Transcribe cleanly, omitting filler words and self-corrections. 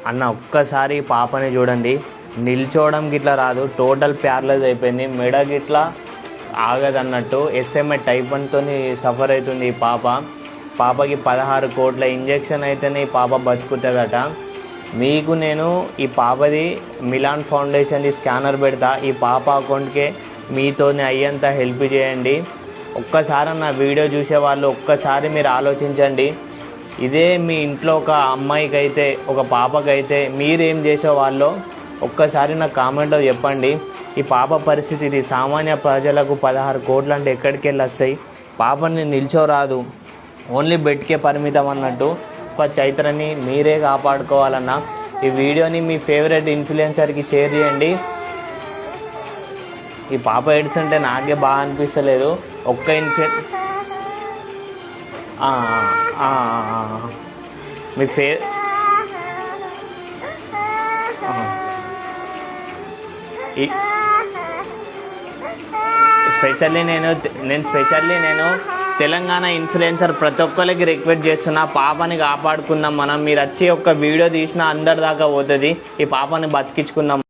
అన్న ఒక్కసారి పాపని చూడండి, నిల్చోవడం గిట్లా రాదు, టోటల్ ప్యారలైజ్ అయిపోయింది, మెడ గిట్లా ఆగదన్నట్టు. SMA టైప్ 1తో సఫర్ అవుతుంది ఈ పాపకి 16 కోట్ల ఇంజెక్షన్ అయితేనే ఈ పాప బతుకుతుందట. మీకు నేను ఈ పాపది మిలాన్ ఫౌండేషన్ది స్కానర్ పెడతా, ఈ పాప అకౌంట్కే మీతోనే అయ్యేంత హెల్ప్ చేయండి. ఒక్కసారి నా వీడియో చూసే వాళ్ళు ఒక్కసారి మీరు ఆలోచించండి. ఇదే మీ ఇంట్లో ఒక అమ్మాయికి అయితే, ఒక పాపకైతే మీరేం చేసేవాళ్ళో ఒక్కసారి నాకు కామెంట్లో చెప్పండి. ఈ పాప పరిస్థితి ఇది. సామాన్య ప్రజలకు 16 కోట్లు అంటే ఎక్కడికి వెళ్ళి వస్తాయి? పాపని నిల్చోరాదు, ఓన్లీ బెడ్కే పరిమితం అన్నట్టు. ఒక చైత్రని మీరే కాపాడుకోవాలన్న ఈ వీడియోని మీ ఫేవరెట్ ఇన్ఫ్లుయెన్సర్కి షేర్ చేయండి. ఈ పాప ఏడ్చుంటే నాకే బాగా అనిపిస్తలేదు. ఒక్క మీ స్పెషల్లీ నేను తెలంగాణ ఇన్ఫ్లుయెన్సర్ ప్రతి ఒక్కరికి రిక్వెస్ట్ చేస్తున్నా, పాపని కాపాడుకుందాం మనం. మీరు వచ్చి ఒక వీడియో తీసినా అందరి దాకా పోతుంది. ఈ పాపని బతికించుకుందాం.